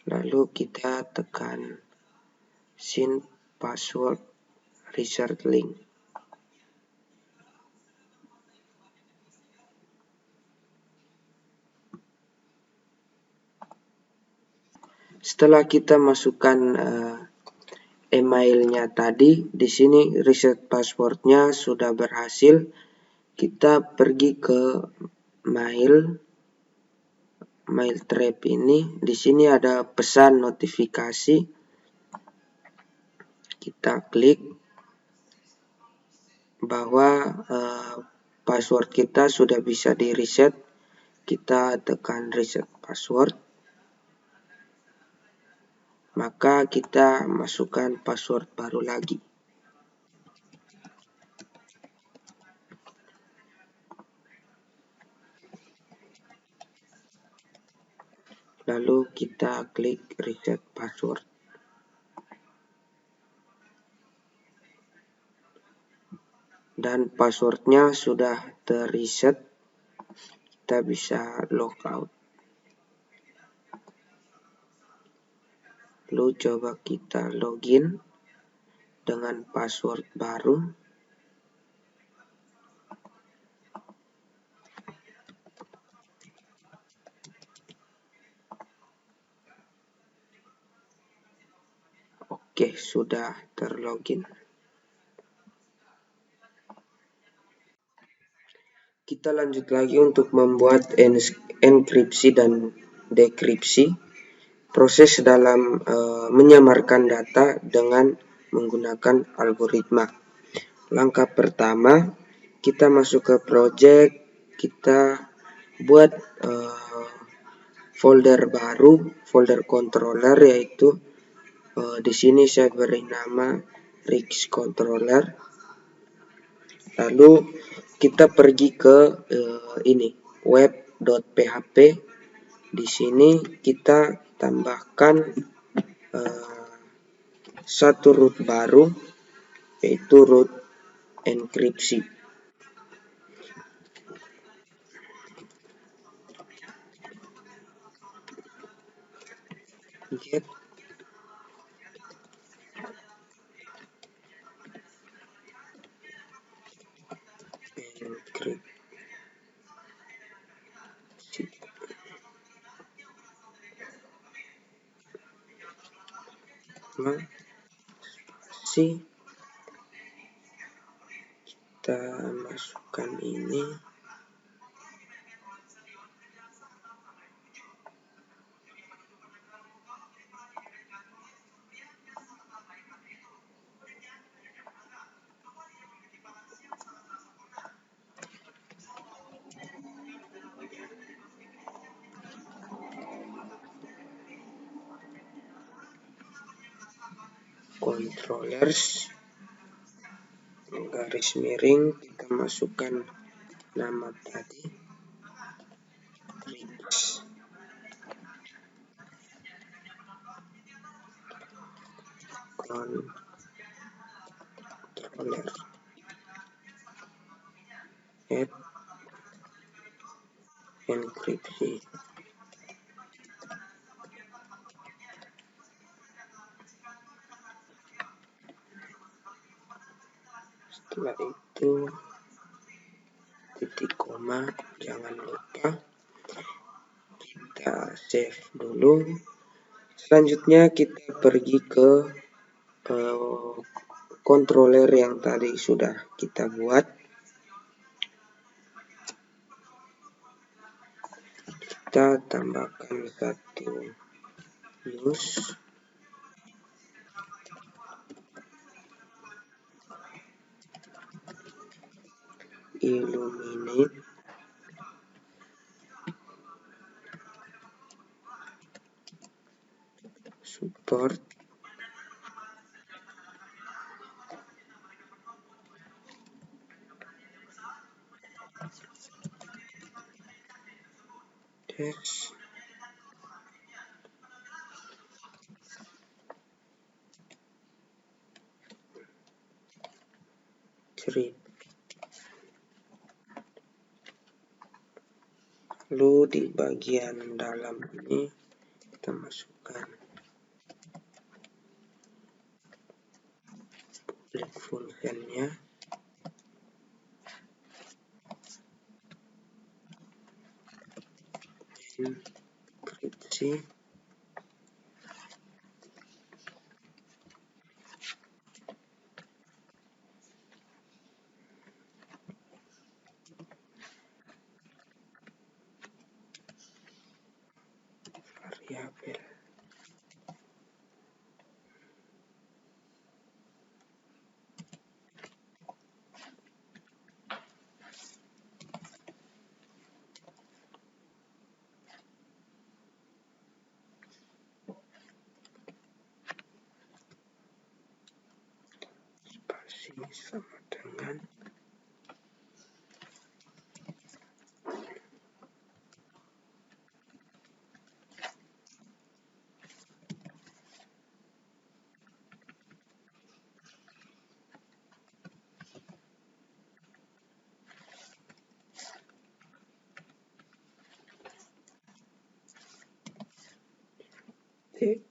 Lalu kita tekan send password reset link. Setelah kita masukkan emailnya tadi, di sini reset passwordnya sudah berhasil. Kita pergi ke mail trap ini. Di sini ada pesan notifikasi. Kita klik bahwa password kita sudah bisa di reset. Kita tekan reset password. Maka kita masukkan password baru lagi. Lalu kita klik reset password. Dan passwordnya sudah terreset. Kita bisa logout. Lalu coba kita login dengan password baru. Oke, sudah terlogin. Kita lanjut lagi untuk membuat enkripsi dan dekripsi. Proses dalam menyamarkan data dengan menggunakan algoritma. Langkah pertama, kita masuk ke project, kita buat folder baru, folder controller, yaitu di sini saya beri nama Rix Controller. Lalu kita pergi ke ini web.php Di sini kita tambahkan satu root baru, yaitu root enkripsi. Get enkripsi masih kita masukkan ini. Controllers garis miring, kita masukkan nama tadi, tricks. Controller add enkripsi. Setelah itu titik koma, jangan lupa kita save dulu. Selanjutnya kita pergi ke controller yang tadi sudah kita buat. Kita tambahkan satu use illuminate support text strip. Lalu di bagian dalam ini kita masukkan public functionnya, enkripsi, variabel. Spasi sama dengan T.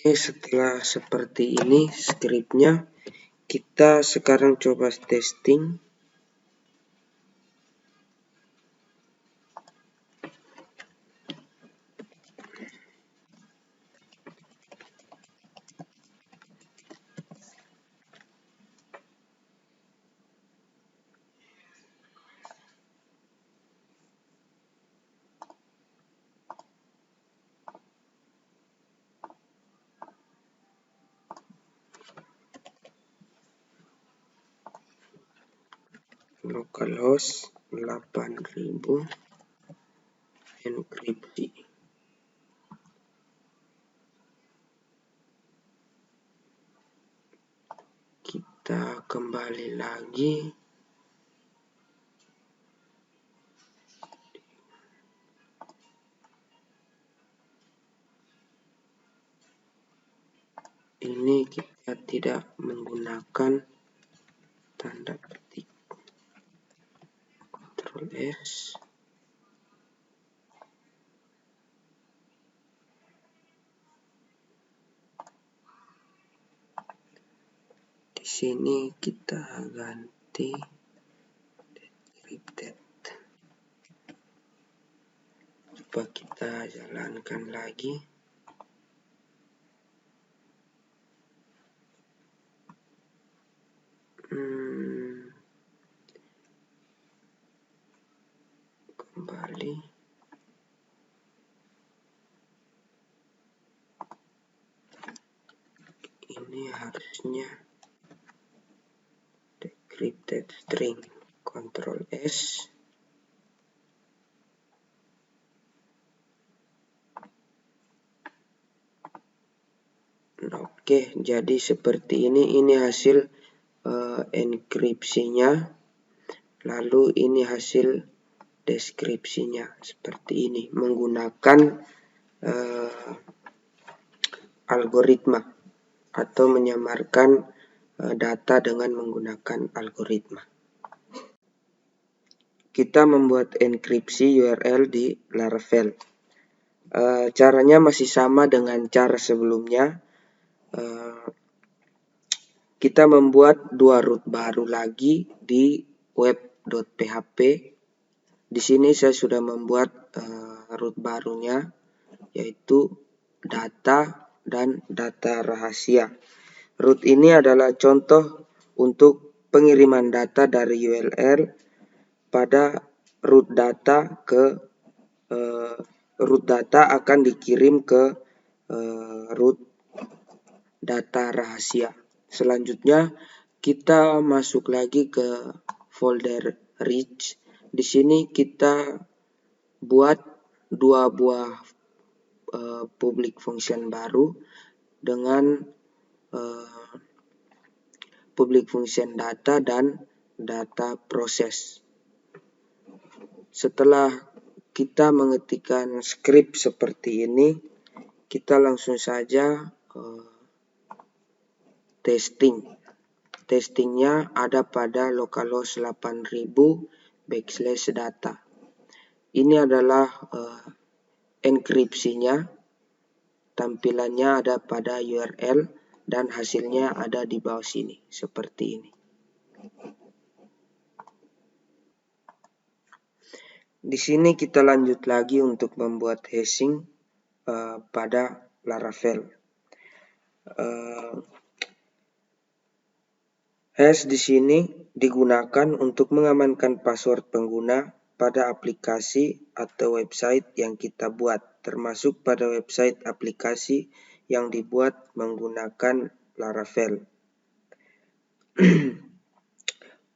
Oke, setelah seperti ini skripnya, kita sekarang coba testing. Localhost 8000 enkripsi. Kita kembali lagi. Ini kita tidak menggunakan tanda petik. Ctrl S. Di sini kita ganti decrypted. Coba kita jalankan lagi. Kembali. Ini harusnya decrypted string. Ctrl S. Oke, jadi seperti ini. Ini hasil enkripsinya. Lalu ini hasil deskripsinya seperti ini, menggunakan algoritma atau menyamarkan data dengan menggunakan algoritma. Kita membuat enkripsi URL di Laravel. Caranya masih sama dengan cara sebelumnya. Kita membuat dua root baru lagi di web.php. Di sini saya sudah membuat root barunya, yaitu data dan data rahasia. Root ini adalah contoh untuk pengiriman data dari URL pada root data root data akan dikirim ke root data rahasia. Selanjutnya kita masuk lagi ke folder rich. Di sini kita buat dua buah public function baru dengan public function data dan data proses. Setelah kita mengetikkan script seperti ini, kita langsung saja testing. Testingnya ada pada localhost 8000/data. Ini adalah enkripsinya. Tampilannya ada pada URL dan hasilnya ada di bawah sini seperti ini. Di sini kita lanjut lagi untuk membuat hashing pada Laravel. Hash di sini digunakan untuk mengamankan password pengguna pada aplikasi atau website yang kita buat, termasuk pada website aplikasi yang dibuat menggunakan Laravel.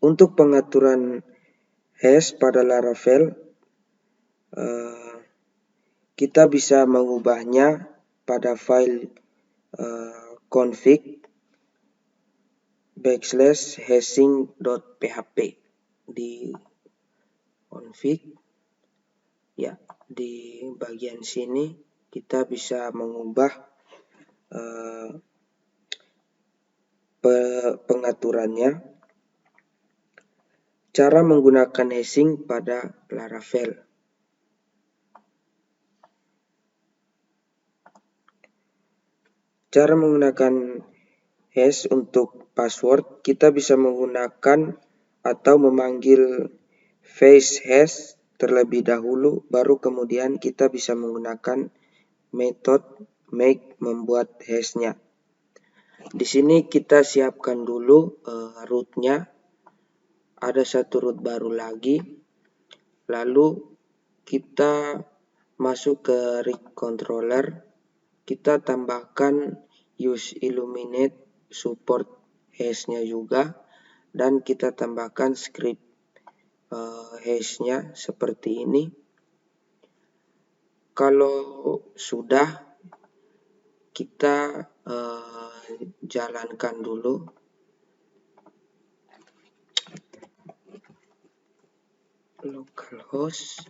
Untuk pengaturan hash pada Laravel, kita bisa mengubahnya pada file config/hashing.php di config. Ya, di bagian sini kita bisa mengubah pengaturannya. Cara menggunakan hashing pada Laravel. Cara menggunakan hash untuk password, kita bisa menggunakan atau memanggil face hash terlebih dahulu, baru kemudian kita bisa menggunakan metode make membuat hashnya. Di sini kita siapkan dulu rootnya. Ada satu root baru lagi. Lalu kita masuk ke rig controller. Kita tambahkan use illuminate support hashnya juga. Dan kita tambahkan script hashnya seperti ini. Kalau sudah, kita jalankan dulu. Localhost.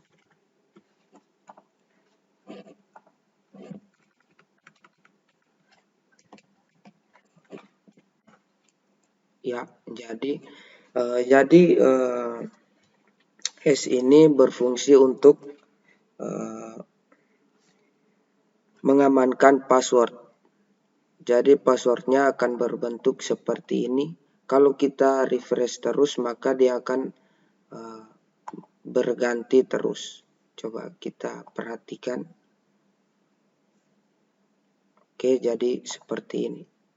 Ya, jadi hash ini berfungsi untuk mengamankan password. Jadi passwordnya akan berbentuk seperti ini. Kalau kita refresh terus, maka dia akan berganti terus. Coba kita perhatikan. Oke, jadi seperti ini.